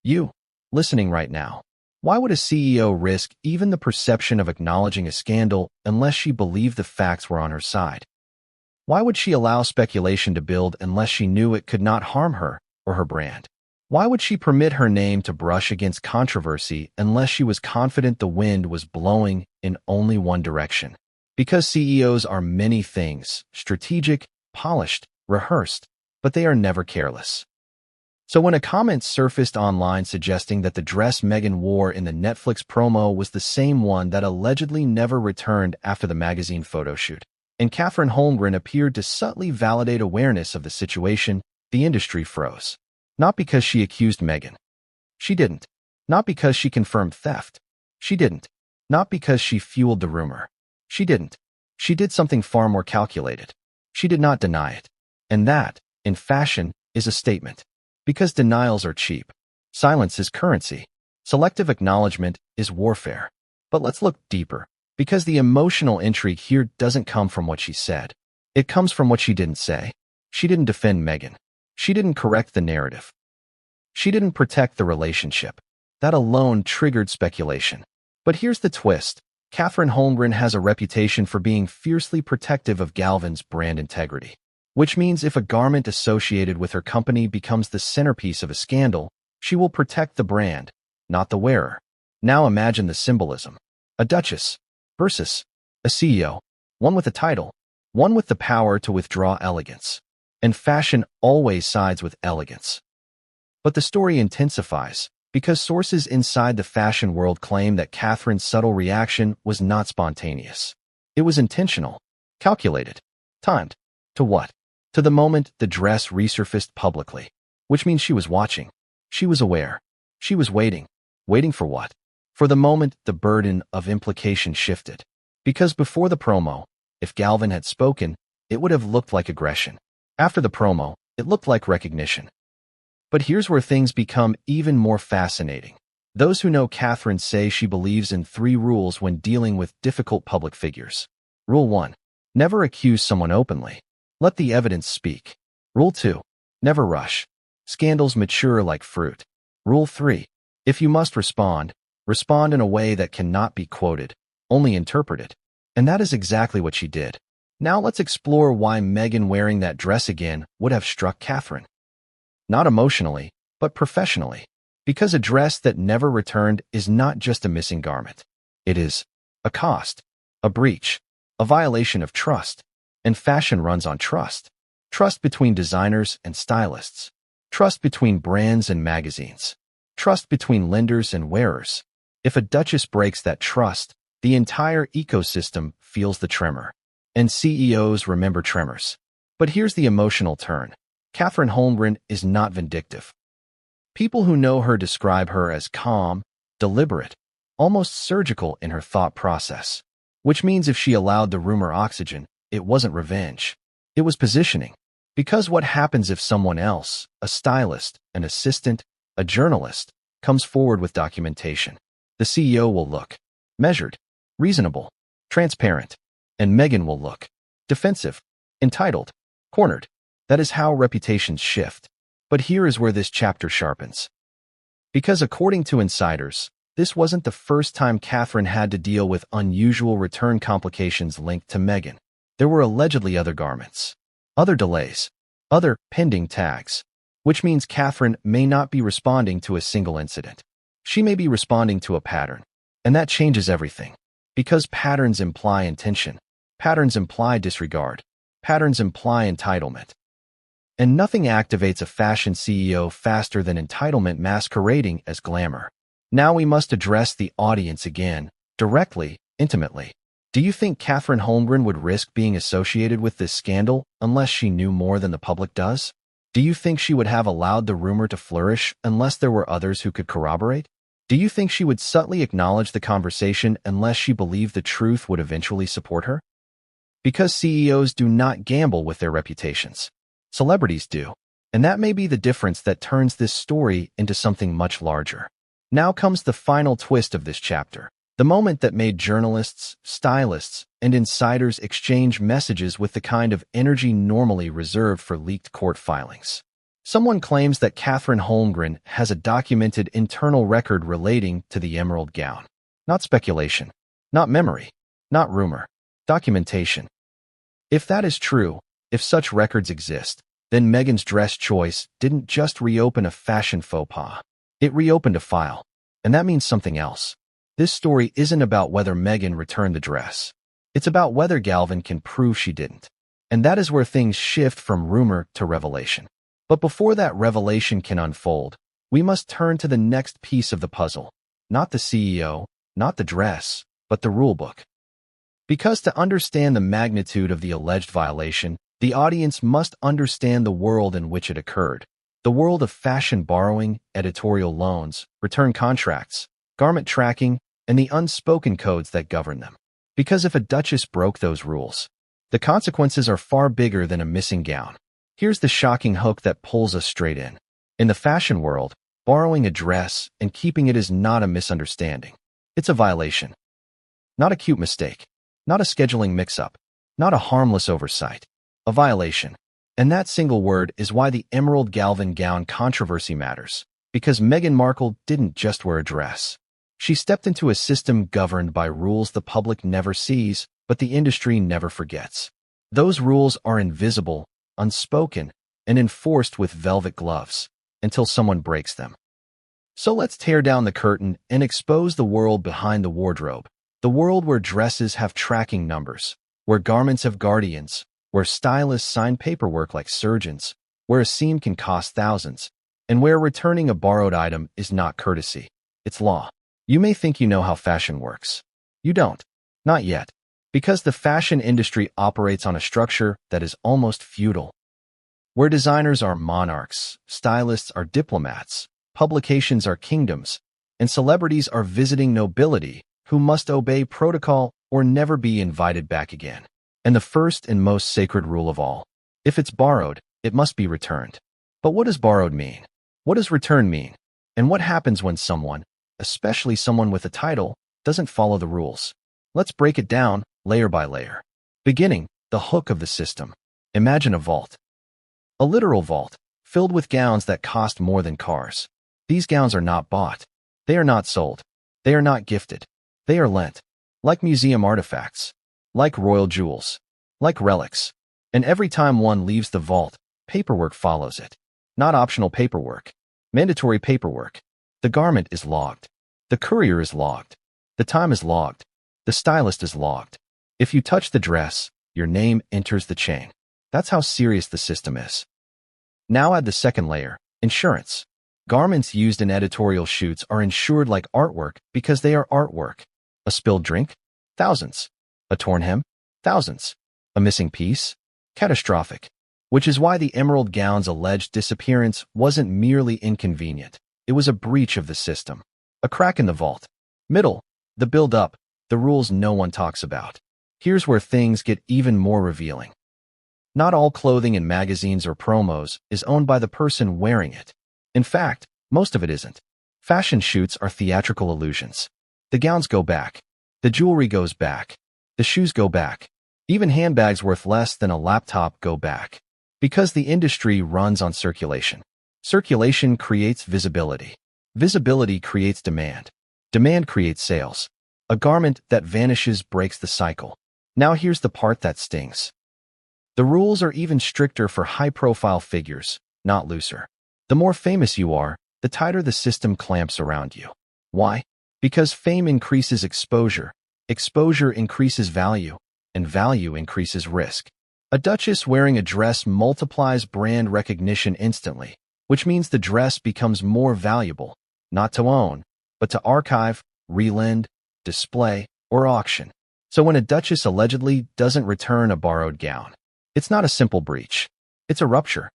You, listening right now. Why would a CEO risk even the perception of acknowledging a scandal unless she believed the facts were on her side? Why would she allow speculation to build unless she knew it could not harm her or her brand? Why would she permit her name to brush against controversy unless she was confident the wind was blowing in only one direction? Because CEOs are many things, strategic, polished, rehearsed, but they are never careless. So when a comment surfaced online suggesting that the dress Meghan wore in the Netflix promo was the same one that allegedly never returned after the magazine photo shoot, and Katherine Holmgren appeared to subtly validate awareness of the situation, the industry froze. Not because she accused Meghan. She didn't. Not because she confirmed theft. She didn't. Not because she fueled the rumor. She didn't. She did something far more calculated. She did not deny it. And that, in fashion, is a statement. Because denials are cheap. Silence is currency. Selective acknowledgement is warfare. But let's look deeper. Because the emotional intrigue here doesn't come from what she said. It comes from what she didn't say. She didn't defend Meghan. She didn't correct the narrative. She didn't protect the relationship. That alone triggered speculation. But here's the twist. Katherine Holmgren has a reputation for being fiercely protective of Galvin's brand integrity. Which means if a garment associated with her company becomes the centerpiece of a scandal, she will protect the brand, not the wearer. Now imagine the symbolism. A duchess versus a CEO. One with a title. One with the power to withdraw elegance. And fashion always sides with elegance. But the story intensifies, because sources inside the fashion world claim that Katherine's subtle reaction was not spontaneous. It was intentional, calculated, timed. To what? To the moment the dress resurfaced publicly. Which means she was watching. She was aware. She was waiting. Waiting for what? For the moment the burden of implication shifted. Because before the promo, if Galvin had spoken, it would have looked like aggression. After the promo, it looked like recognition. But here's where things become even more fascinating. Those who know Katherine say she believes in 3 rules when dealing with difficult public figures. Rule 1. Never accuse someone openly. Let the evidence speak. Rule 2. Never rush. Scandals mature like fruit. Rule 3. If you must respond, respond in a way that cannot be quoted, only interpreted. And that is exactly what she did. Now let's explore why Meghan wearing that dress again would have struck Katherine. Not emotionally, but professionally. Because a dress that never returned is not just a missing garment. It is a cost, a breach, a violation of trust. And fashion runs on trust. Trust between designers and stylists. Trust between brands and magazines. Trust between lenders and wearers. If a duchess breaks that trust, the entire ecosystem feels the tremor. And CEOs remember tremors. But here's the emotional turn. Katherine Holmgren is not vindictive. People who know her describe her as calm, deliberate, almost surgical in her thought process. Which means if she allowed the rumor oxygen, it wasn't revenge. It was positioning. Because what happens if someone else, a stylist, an assistant, a journalist, comes forward with documentation? The CEO will look measured, reasonable, transparent. And Meghan will look defensive, entitled, cornered. That is how reputations shift. But here is where this chapter sharpens. Because according to insiders, this wasn't the first time Katherine had to deal with unusual return complications linked to Meghan. There were allegedly other garments, other delays, other pending tags, which means Katherine may not be responding to a single incident. She may be responding to a pattern. And that changes everything. Because patterns imply intention. Patterns imply disregard. Patterns imply entitlement. And nothing activates a fashion CEO faster than entitlement masquerading as glamour. Now we must address the audience again, directly, intimately. Do you think Katherine Holmgren would risk being associated with this scandal unless she knew more than the public does? Do you think she would have allowed the rumor to flourish unless there were others who could corroborate? Do you think she would subtly acknowledge the conversation unless she believed the truth would eventually support her? Because CEOs do not gamble with their reputations. Celebrities do. And that may be the difference that turns this story into something much larger. Now comes the final twist of this chapter. The moment that made journalists, stylists, and insiders exchange messages with the kind of energy normally reserved for leaked court filings. Someone claims that Katherine Holmgren has a documented internal record relating to the emerald gown. Not speculation. Not memory. Not rumor. Documentation. If that is true, if such records exist, then Meghan's dress choice didn't just reopen a fashion faux pas. It reopened a file. And that means something else. This story isn't about whether Meghan returned the dress. It's about whether Galvin can prove she didn't. And that is where things shift from rumor to revelation. But before that revelation can unfold, we must turn to the next piece of the puzzle. Not the CEO, not the dress, but the rulebook. Because to understand the magnitude of the alleged violation, the audience must understand the world in which it occurred. The world of fashion borrowing, editorial loans, return contracts, garment tracking, and the unspoken codes that govern them. Because if a duchess broke those rules, the consequences are far bigger than a missing gown. Here's the shocking hook that pulls us straight in. In the fashion world, borrowing a dress and keeping it is not a misunderstanding. It's a violation. Not a cute mistake. Not a scheduling mix-up. Not a harmless oversight. A violation. And that single word is why the Emerald Galvin gown controversy matters. Because Meghan Markle didn't just wear a dress. She stepped into a system governed by rules the public never sees, but the industry never forgets. Those rules are invisible, unspoken, and enforced with velvet gloves, until someone breaks them. So let's tear down the curtain and expose the world behind the wardrobe. The world where dresses have tracking numbers, where garments have guardians, where stylists sign paperwork like surgeons, where a seam can cost thousands, and where returning a borrowed item is not courtesy, it's law. You may think you know how fashion works. You don't. Not yet. Because the fashion industry operates on a structure that is almost feudal. Where designers are monarchs, stylists are diplomats, publications are kingdoms, and celebrities are visiting nobility who must obey protocol or never be invited back again. And the first and most sacred rule of all, if it's borrowed, it must be returned. But what does borrowed mean? What does return mean? And what happens when someone, especially someone with a title, doesn't follow the rules? Let's break it down layer by layer. Beginning, the hook of the system. Imagine a vault. A literal vault, filled with gowns that cost more than cars. These gowns are not bought. They are not sold. They are not gifted. They are lent. Like museum artifacts. Like royal jewels. Like relics. And every time one leaves the vault, paperwork follows it. Not optional paperwork. Mandatory paperwork. The garment is logged. The courier is logged. The time is logged. The stylist is logged. If you touch the dress, your name enters the chain. That's how serious the system is. Now add the second layer, insurance. Garments used in editorial shoots are insured like artwork because they are artwork. A spilled drink? Thousands. A torn hem? Thousands. A missing piece? Catastrophic. Which is why the emerald gown's alleged disappearance wasn't merely inconvenient. It was a breach of the system. A crack in the vault. Middle. The build-up. The rules no one talks about. Here's where things get even more revealing. Not all clothing in magazines or promos is owned by the person wearing it. In fact, most of it isn't. Fashion shoots are theatrical illusions. The gowns go back. The jewelry goes back. The shoes go back. Even handbags worth less than a laptop go back. Because the industry runs on circulation. Circulation creates visibility. Visibility creates demand. Demand creates sales. A garment that vanishes breaks the cycle. Now here's the part that stings. The rules are even stricter for high-profile figures, not looser. The more famous you are, the tighter the system clamps around you. Why? Because fame increases exposure, exposure increases value, and value increases risk. A duchess wearing a dress multiplies brand recognition instantly, which means the dress becomes more valuable, not to own, but to archive, relend, display, or auction. So when a duchess allegedly doesn't return a borrowed gown, it's not a simple breach. It's a rupture.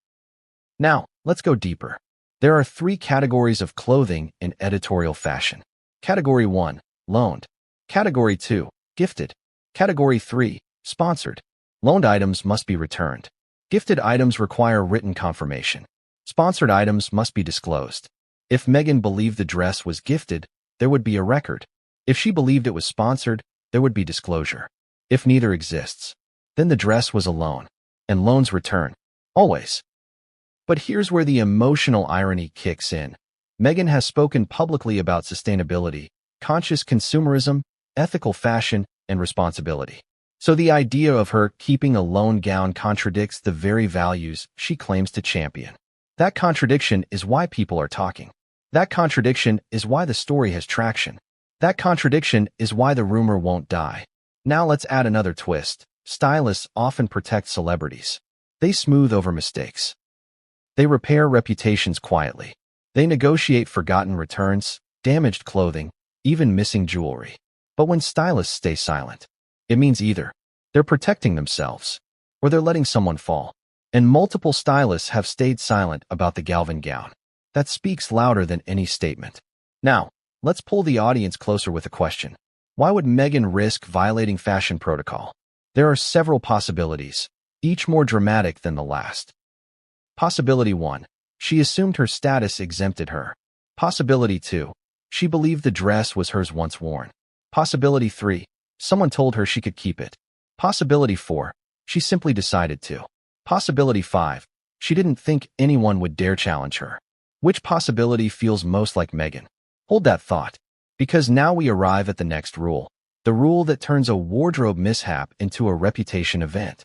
Now, let's go deeper. There are 3 categories of clothing in editorial fashion. Category 1, loaned. Category 2, gifted. Category 3, sponsored. Loaned items must be returned. Gifted items require written confirmation. Sponsored items must be disclosed. If Meghan believed the dress was gifted, there would be a record. If she believed it was sponsored, there would be disclosure. If neither exists, then the dress was a loan. And loans return. Always. But here's where the emotional irony kicks in. Meghan has spoken publicly about sustainability, conscious consumerism, ethical fashion, and responsibility. So the idea of her keeping a loan gown contradicts the very values she claims to champion. That contradiction is why people are talking. That contradiction is why the story has traction. That contradiction is why the rumor won't die. Now let's add another twist. Stylists often protect celebrities. They smooth over mistakes. They repair reputations quietly. They negotiate forgotten returns, damaged clothing, even missing jewelry. But when stylists stay silent, it means either they're protecting themselves or they're letting someone fall. and multiple stylists have stayed silent about the Galvin gown. That speaks louder than any statement. Now, let's pull the audience closer with a question. Why would Meghan risk violating fashion protocol? There are several possibilities, each more dramatic than the last. Possibility 1. She assumed her status exempted her. Possibility 2. She believed the dress was hers once worn. Possibility 3. Someone told her she could keep it. Possibility 4. She simply decided to. Possibility 5. She didn't think anyone would dare challenge her. Which possibility feels most like Meghan? Hold that thought, because now we arrive at the next rule, the rule that turns a wardrobe mishap into a reputation event.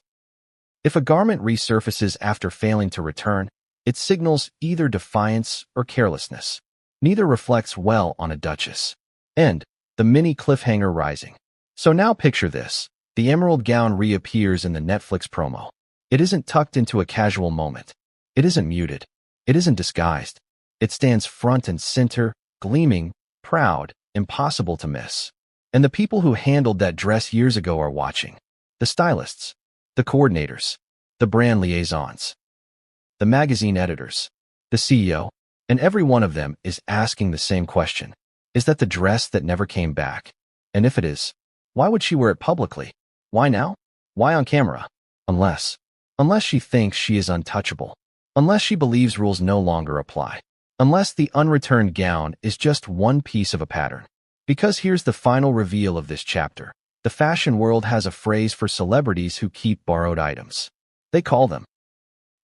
If a garment resurfaces after failing to return, it signals either defiance or carelessness. Neither reflects well on a duchess. End. The mini cliffhanger rising. So now picture this. The emerald gown reappears in the Netflix promo. It isn't tucked into a casual moment. It isn't muted. It isn't disguised. It stands front and center, gleaming, proud, impossible to miss. And the people who handled that dress years ago are watching. The stylists, the coordinators, the brand liaisons, the magazine editors, the CEO, and every one of them is asking the same question. Is that the dress that never came back? And if it is, why would she wear it publicly? Why now? Why on camera? Unless she thinks she is untouchable. Unless she believes rules no longer apply. Unless the unreturned gown is just one piece of a pattern. Because here's the final reveal of this chapter. The fashion world has a phrase for celebrities who keep borrowed items. They call them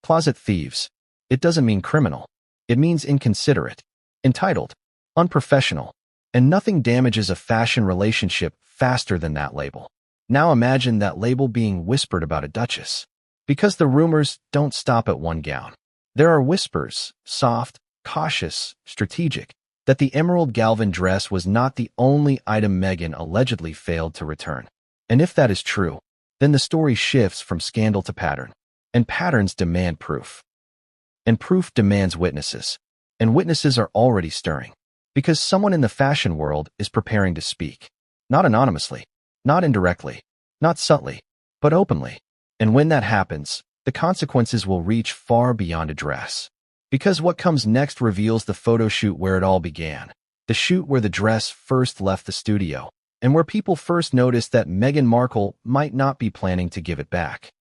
closet thieves. It doesn't mean criminal. It means inconsiderate, entitled, unprofessional, and nothing damages a fashion relationship faster than that label. Now imagine that label being whispered about a duchess. Because the rumors don't stop at one gown. There are whispers, soft, cautious, strategic, that the emerald Galvin dress was not the only item Meghan allegedly failed to return. And if that is true, then the story shifts from scandal to pattern. And patterns demand proof. And proof demands witnesses. And witnesses are already stirring. Because someone in the fashion world is preparing to speak. Not anonymously, not indirectly, not subtly, but openly. And when that happens, the consequences will reach far beyond a dress. Because what comes next reveals the photo shoot where it all began. The shoot where the dress first left the studio, and where people first noticed that Meghan Markle might not be planning to give it back.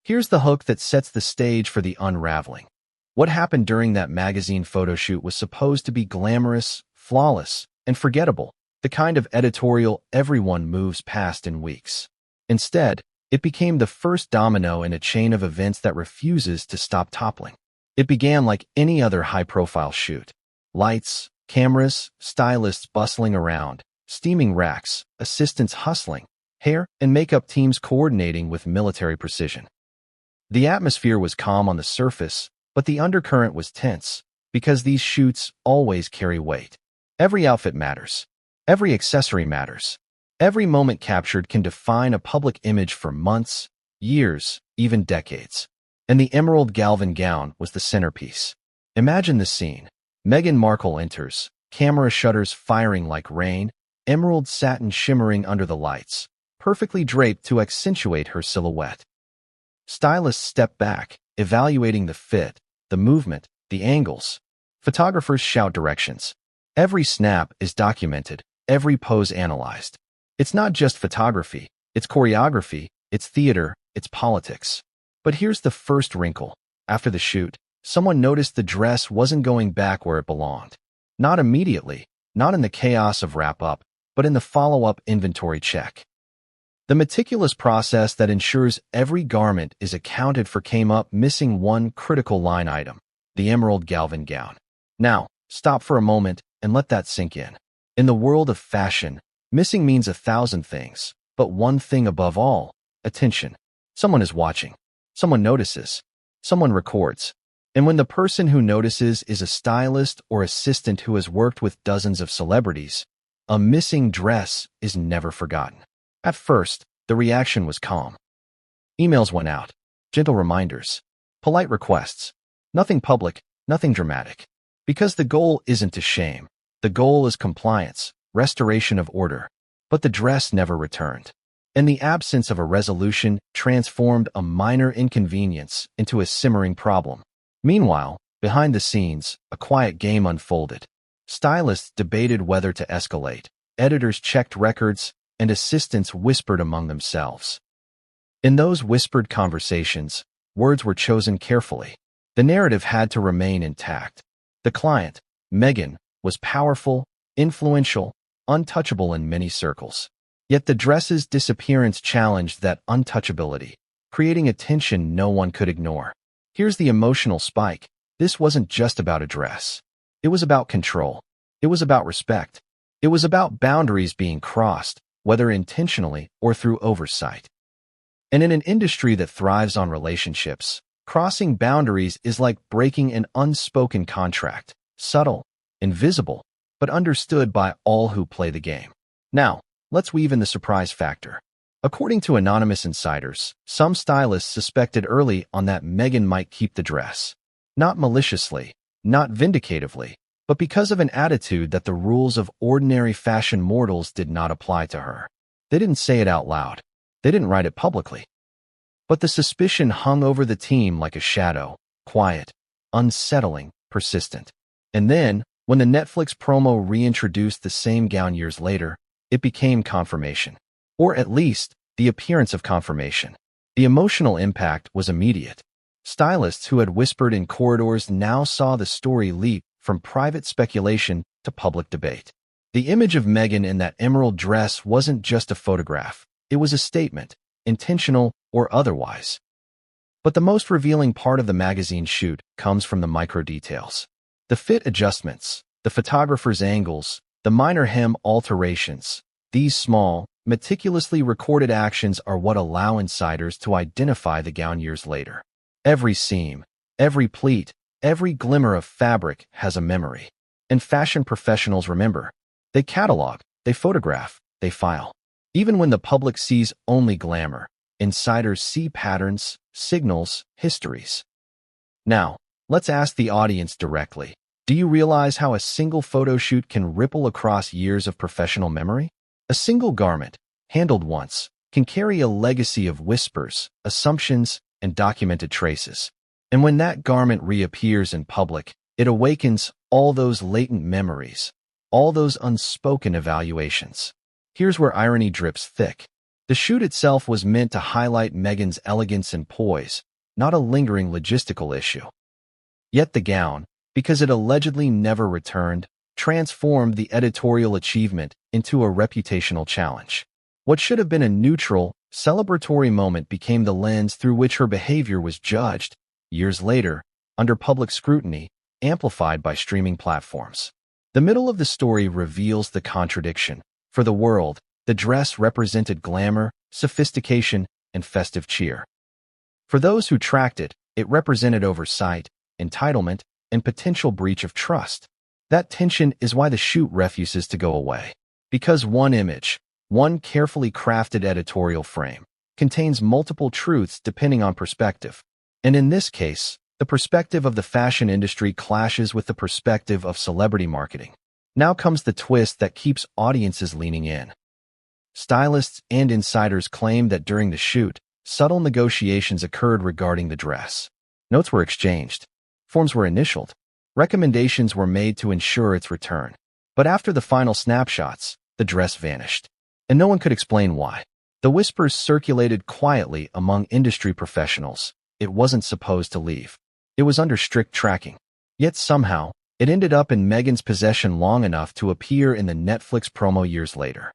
Here's the hook that sets the stage for the unraveling. What happened during that magazine photo shoot was supposed to be glamorous, flawless, and forgettable, the kind of editorial everyone moves past in weeks. Instead, it became the first domino in a chain of events that refuses to stop toppling. It began like any other high-profile shoot. Lights, cameras, stylists bustling around, steaming racks, assistants hustling, hair and makeup teams coordinating with military precision. The atmosphere was calm on the surface, but the undercurrent was tense, because these shoots always carry weight. Every outfit matters. Every accessory matters. Every moment captured can define a public image for months, years, even decades. And the emerald Galvin gown was the centerpiece. Imagine the scene. Meghan Markle enters, camera shutters firing like rain, emerald satin shimmering under the lights, perfectly draped to accentuate her silhouette. Stylists step back, evaluating the fit, the movement, the angles. Photographers shout directions. Every snap is documented, every pose analyzed. It's not just photography, it's choreography, it's theater, it's politics. But here's the first wrinkle. After the shoot, someone noticed the dress wasn't going back where it belonged. Not immediately, not in the chaos of wrap-up, but in the follow-up inventory check. The meticulous process that ensures every garment is accounted for came up missing one critical line item, the emerald Galvin gown. Now, stop for a moment and let that sink in. In the world of fashion, missing means 1,000 things, but one thing above all, attention. Someone is watching. Someone notices. Someone records. And when the person who notices is a stylist or assistant who has worked with dozens of celebrities, a missing dress is never forgotten. At first, the reaction was calm. Emails went out, gentle reminders, polite requests. Nothing public, nothing dramatic. Because the goal isn't to shame. The goal is compliance, restoration of order. But the dress never returned. and the absence of a resolution transformed a minor inconvenience into a simmering problem. Meanwhile, behind the scenes, a quiet game unfolded. Stylists debated whether to escalate, editors checked records, and assistants whispered among themselves. In those whispered conversations, words were chosen carefully. The narrative had to remain intact. The client, Meghan, was powerful, influential, untouchable in many circles. Yet the dress's disappearance challenged that untouchability, creating a tension no one could ignore. Here's the emotional spike. This wasn't just about a dress. It was about control. It was about respect. It was about boundaries being crossed, whether intentionally or through oversight. And in an industry that thrives on relationships, crossing boundaries is like breaking an unspoken contract, subtle, invisible, but understood by all who play the game. Now, let's weave in the surprise factor. According to anonymous insiders, some stylists suspected early on that Meghan might keep the dress. Not maliciously, not vindicatively, but because of an attitude that the rules of ordinary fashion mortals did not apply to her. They didn't say it out loud. They didn't write it publicly. But the suspicion hung over the team like a shadow, quiet, unsettling, persistent. And then, when the Netflix promo reintroduced the same gown years later, it became confirmation. Or at least, the appearance of confirmation. The emotional impact was immediate. Stylists who had whispered in corridors now saw the story leap from private speculation to public debate. The image of Meghan in that emerald dress wasn't just a photograph. It was a statement, intentional or otherwise. But the most revealing part of the magazine shoot comes from the micro details. The fit adjustments, the photographer's angles, the minor hem alterations. These small, meticulously recorded actions are what allow insiders to identify the gown years later. Every seam, every pleat, every glimmer of fabric has a memory. And fashion professionals remember. They catalog, they photograph, they file. Even when the public sees only glamour, insiders see patterns, signals, histories. Now, let's ask the audience directly. Do you realize how a single photo shoot can ripple across years of professional memory? A single garment, handled once, can carry a legacy of whispers, assumptions, and documented traces. And when that garment reappears in public, it awakens all those latent memories, all those unspoken evaluations. Here's where irony drips thick. The shoot itself was meant to highlight Meghan's elegance and poise, not a lingering logistical issue. Yet the gown, because it allegedly never returned, transformed the editorial achievement into a reputational challenge. What should have been a neutral, celebratory moment became the lens through which her behavior was judged, years later, under public scrutiny, amplified by streaming platforms. The middle of the story reveals the contradiction. For the world, the dress represented glamour, sophistication, and festive cheer. For those who tracked it, it represented oversight, entitlement, and potential breach of trust. That tension is why the shoot refuses to go away. Because one image, one carefully crafted editorial frame, contains multiple truths depending on perspective. And in this case, the perspective of the fashion industry clashes with the perspective of celebrity marketing. Now comes the twist that keeps audiences leaning in. Stylists and insiders claim that during the shoot, subtle negotiations occurred regarding the dress. Notes were exchanged. Forms were initialed. Recommendations were made to ensure its return. But after the final snapshots, the dress vanished. And no one could explain why. The whispers circulated quietly among industry professionals. It wasn't supposed to leave. It was under strict tracking. Yet somehow, it ended up in Meghan's possession long enough to appear in the Netflix promo years later.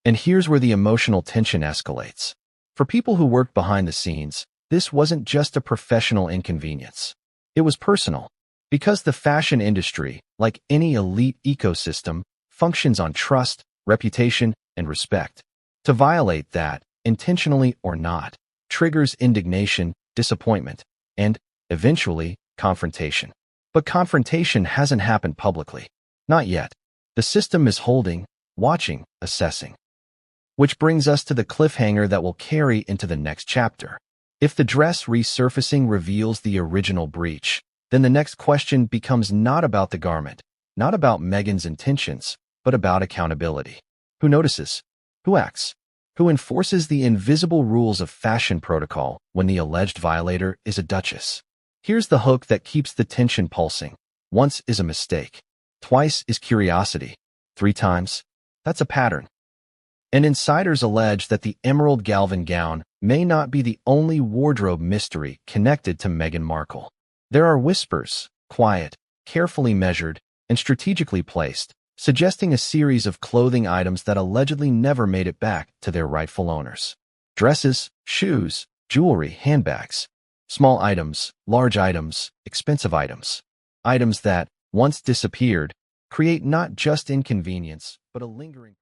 And here's where the emotional tension escalates. For people who worked behind the scenes, this wasn't just a professional inconvenience. It was personal. Because the fashion industry, like any elite ecosystem, functions on trust, reputation, and respect. To violate that, intentionally or not, triggers indignation, disappointment, and, eventually, confrontation. But confrontation hasn't happened publicly. Not yet. The system is holding, watching, assessing. Which brings us to the cliffhanger that will carry into the next chapter. If the dress resurfacing reveals the original breach, then the next question becomes not about the garment, not about Meghan's intentions, but about accountability. Who notices? Who acts? Who enforces the invisible rules of fashion protocol when the alleged violator is a duchess? Here's the hook that keeps the tension pulsing. Once is a mistake. Twice is curiosity. 3 times? That's a pattern. And insiders allege that the emerald galvan gown may not be the only wardrobe mystery connected to Meghan Markle. There are whispers, quiet, carefully measured, and strategically placed, suggesting a series of clothing items that allegedly never made it back to their rightful owners. Dresses, shoes, jewelry, handbags. Small items, large items, expensive items. Items that, once disappeared, create not just inconvenience, but a lingering